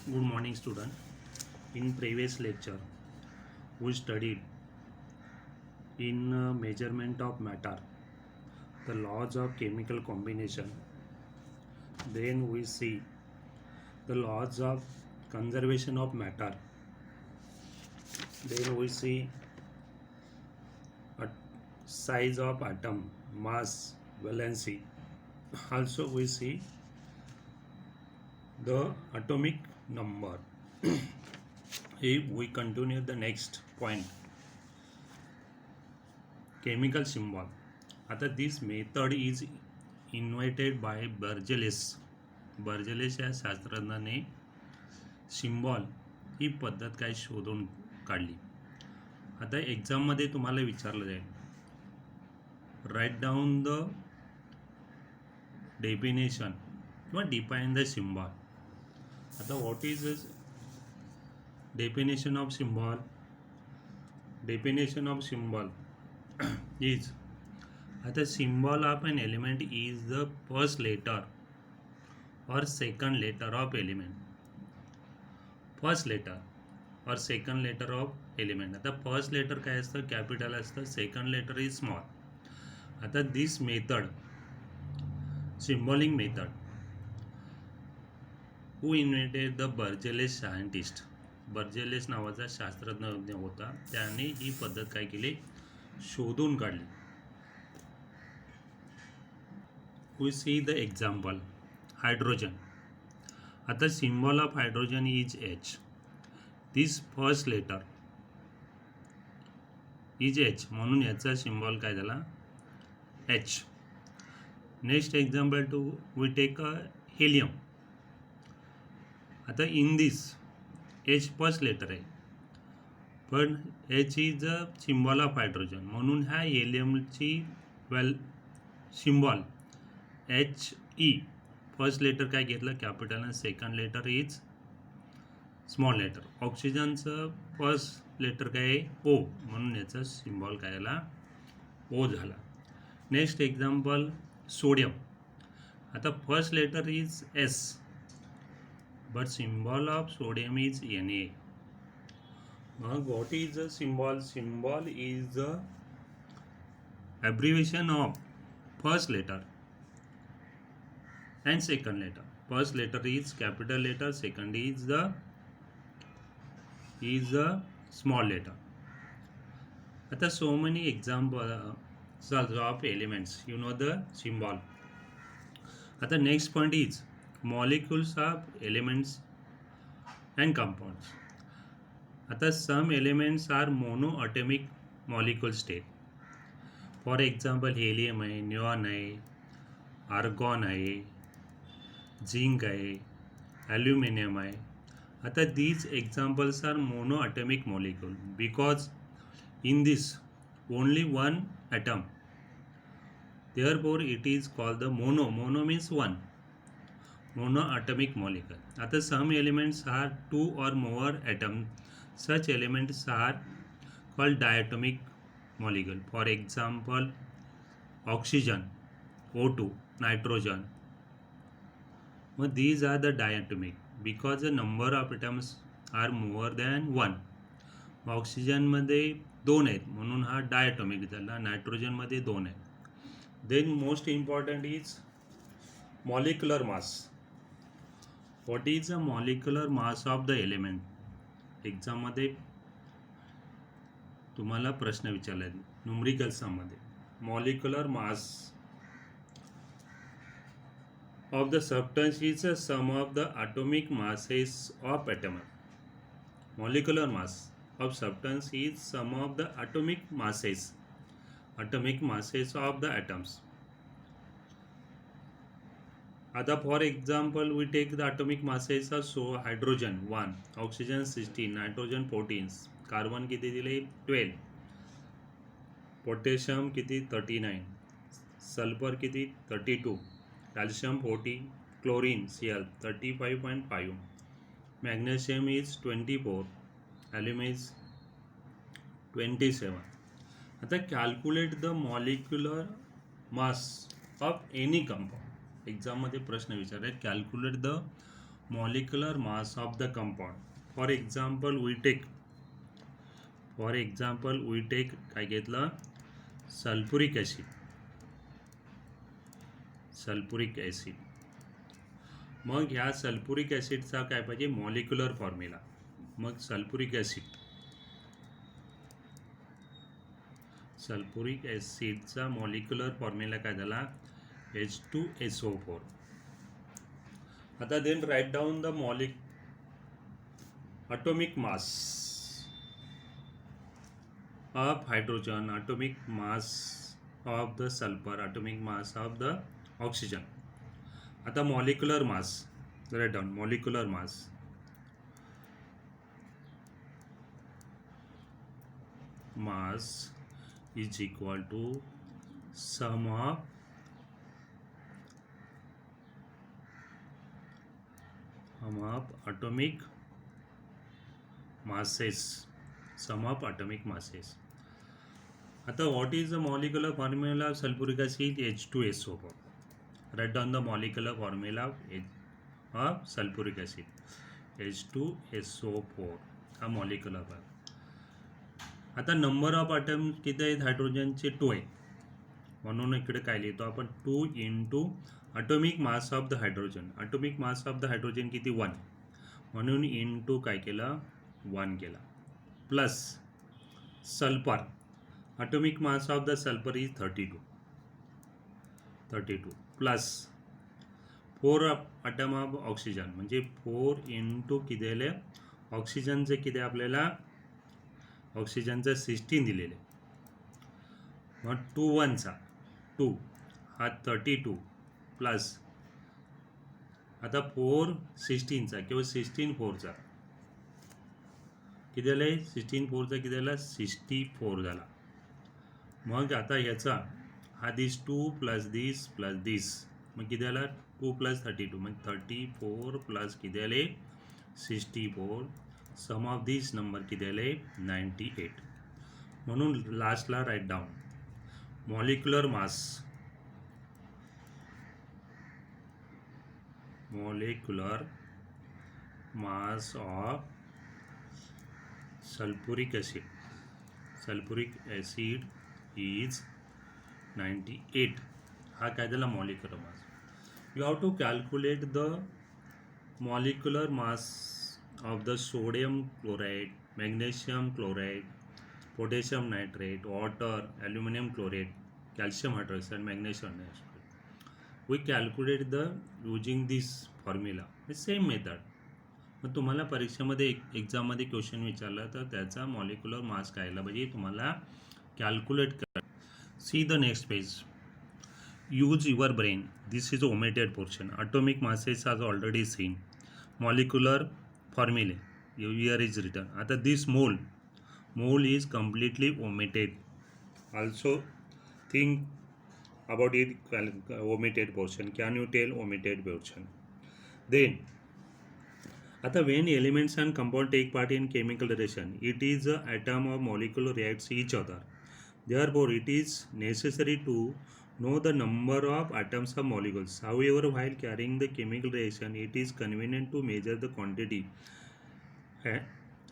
Good morning, student. In previous lecture, we studied in measurement of matter, the laws of chemical combination. Then we see the laws of conservation of matter. Then we see a size of atom, mass, valency. Also, we see the atomic number. If we continue the next point, chemical symbol. आता this method is invented by Berzelius. बर्जेलेस या शास्त्रज्ञाने symbol ही पद्धत काय शोधून काढली. आता एक्झाममध्ये तुम्हाला विचारलं जाईल, राईट डाऊन द डेफिनेशन किंवा डिफाईन द सिम्बॉल. आता what is definition of symbol? Definition of symbol is the symbol of an element is the first letter or second letter of element. First letter or second letter of element. आता first letter काय असतं? Capital असतं. second letter is small. आता this method, symbolic method, who invented the Berzelius scientist. बर्जेलेस नावाचा शास्त्रज्ञ होता, त्याने ही पद्धत काय केली? शोधून काढली. We see the example. Hydrogen. आता symbol of hydrogen is H. This first letter is H, म्हणून याचा सिम्बॉल काय झाला? H. Next example two we take a helium. आता in this H first letter आहे, पण H is a symbol of hydrogen, म्हणून ह्या हेलियमची सिम्बॉल HE. फर्स्ट लेटर काय घेतलं? कॅपिटल, आणि second letter is small letter. ऑक्सिजनचं फर्स्ट लेटर काय आहे? O, म्हणून याचा सिम्बॉल काय झाला? O झाला. Next example sodium. आता first letter is S, but symbol of sodium is Na. Now what is the symbol? Symbol is the abbreviation of first letter and second letter. First letter is capital letter, second is the small letter. आता so many examples of elements, you know the symbol. आता next point is molecules of elements and compounds. आता some elements are monoatomic molecule state. For example, helium आहे, neon आहे, argon आहे, zinc आहे, aluminum आहे. आता these examples are monoatomic molecule because in this only one atom. Therefore, it is called the mono. Mono means one. Monoatomic molecule. आता some elements are two or more atoms. Such elements are called diatomic molecule. For example, oxygen, O2, nitrogen. Well, these are the diatomic because the number of atoms are more than one. Oxygen मध्ये 2 आहेत, म्हणून हा diatomic झाला. Nitrogen मध्ये 2 आहेत. Then most important is molecular mass. What is a molecular mass of the element? एक्झाममध्ये तुम्हाला प्रश्न विचारला आहे न्यूमरिकल सममध्ये. Molecular mass of the substance is a sum of the atomic masses of atom. Molecular mass of substance is sum of the atomic masses of the atoms. Other, for example, we take the atomic masses of so hydrogen 1, oxygen 16, nitrogen 14, carbon किती दिले 12, potassium किती 39, sulfur किती 32, calcium 40, chlorine Cl 35.5, magnesium is 24, aluminum is 27. आता calculate the molecular mass of any compound. एक्झाममध्ये प्रश्न विचारले, calculate the molecular mass of the compound. For example, we take काय घेतलं, सल्फ्युरिक ॲसिड. मग ह्या सल्फ्युरिक ॲसिडचा काय पाहिजे, मॉलिक्युलर फॉर्म्युला. मग सल्फ्युरिक ॲसिडचा मॉलिक्युलर फॉर्म्युला काय झाला, H2SO4. आता then write down the atomic mass of hydrogen, atomic mass of the sulfur, atomic mass of the oxygen. आता molecular mass, write down molecular mass is equal to sum of atomic masses. आता what is the molecular formula of sulfuric acid, H2SO4. Write down the molecular formula of sulfuric acid, H2SO4 हा molecular आहे. आता number of item किती आहेत हायड्रोजनचे, 2 आहे. म्हणून इकडे काय लिहितो आपण, 2 into atomic mass of the hydrogen. Atomic mass of the hydrogen किती, 1. म्हणून इंटू काय केलं, 1 केला, plus sulphur. Atomic mass of the sulphur is 32 plus 4 atom of oxygen, म्हणजे 4 इंटू किती दिले, ऑक्सिजनचे किती आपल्याला, ऑक्सिजनचं 16 दिलेले. मग 2 1चा 2 हा 32 प्लस आता 4 16चा किंवा 16 4चा किती झालं, 16 4चा किती झाला, 64 झाला. मग आता याचा हा दिस 2 प्लस दिस, मग किती झाला, 2 प्लस 32, मग 34 प्लस किती आले, 64. सम ऑफ दिस नंबर किती आले, 98. म्हणून लास्टला write down molecular mass of sulphuric acid is 98. हा काय झाला, molecular mass. You have to calculate the molecular mass of the sodium chloride, magnesium chloride, potassium nitrate, water, aluminum chloride, calcium hydroxide, magnesium nitrate. We calculate the using this formula. The same method. मग तुम्हाला परीक्षेमध्ये एक्झाममध्ये question विचारला तर त्याचा molecular mass कायला पाहिजे तुम्हाला कॅल्क्युलेट करा. See the next page. Use your brain. This is omitted portion. Atomic masses are already seen. Molecular formula here is written. आता this mole is completely omitted. Also think about it, omitted portion. Can you tell omitted portion? Then आता when elements and compound take part in chemical reaction, it is a atom or molecule reacts each other. Therefore it is necessary to know the number of atoms of molecules. However, while carrying the chemical reaction, it is convenient to measure the quantity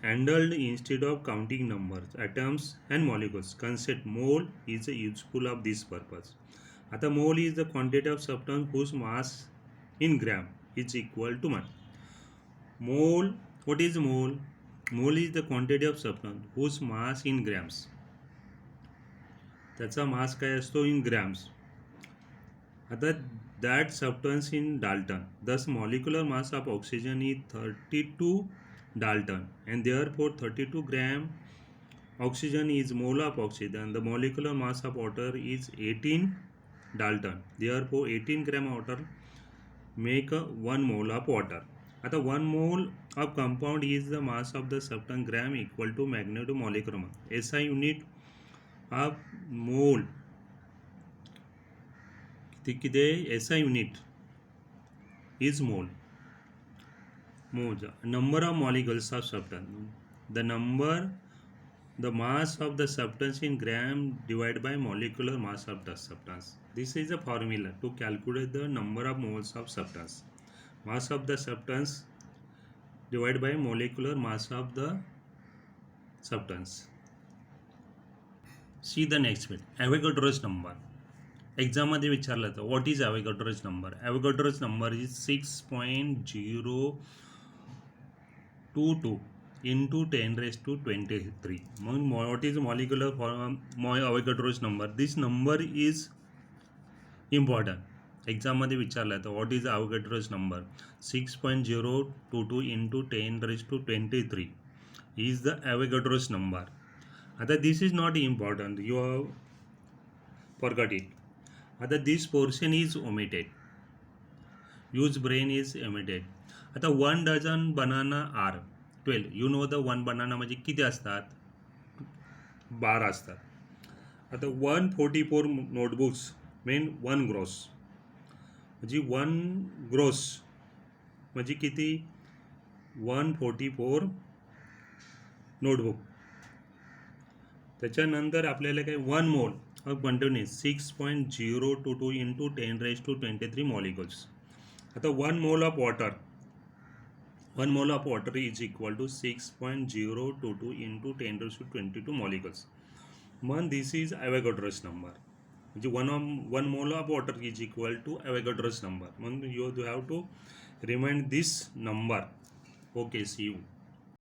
handled instead of counting numbers, atoms and molecules. Concept mole is useful of this purpose. आता mole is the quantity of substance whose mass in gram is equal to 1. Mole, what is mole? Mole is the quantity of substance whose mass in grams. त्याचा मास काय असतो, in grams. आता that substance in Dalton. Thus molecular mass of oxygen is 32 Dalton, and therefore 32 gram oxygen is mole of oxygen. The molecular mass of water is 18 Dalton. Therefore 18 gram water make 1 mole of water. आता 1 mole of compound is the mass of the substance gram equal to magnitude molecular mass. SI unit of mole किती आहे, SI unit is mole. Number of molecules of substance. The mass of the substance in gram divided by molecular mass of the substance. This is a formula to calculate the number of moles of substance. mass of the substance divided by molecular mass of the substance. See the next bit, Avogadro's number. एक्झाममध्ये विचारलं तर what is Avogadro's number. Avogadro's number is 6.022 into 10⁻23. मग what is molecular Avogadro's number. This number is important. एक्झाममध्ये विचारलं तर what is Avogadro's number. 6.022 into 10⁻23 is the Avogadro's number. आता this is not important, you have forgot it. आता this portion is omitted. Use brain is omitted. आता 1 dozen banana are 12. You know the 1 banana म्हणजे किती असतात, 12 असतात. आता 144 notebooks main 1 gross म्हणजे 1 gross म्हणजे किती, 144 नोटबुक. त्याच्यानंतर आपल्याला काय 1 मोल कंटिन्यूस 6.022 into 10⁻23 molecules. आता 1 mole of water is equal to 6.022 into 10⁻22 molecules. मग दिस इज ॲव्होगॅड्रोज नंबर. म्हणजे 1 mole of water is equal to Avogadro's number. मग you have to remind this number. Okay, see you.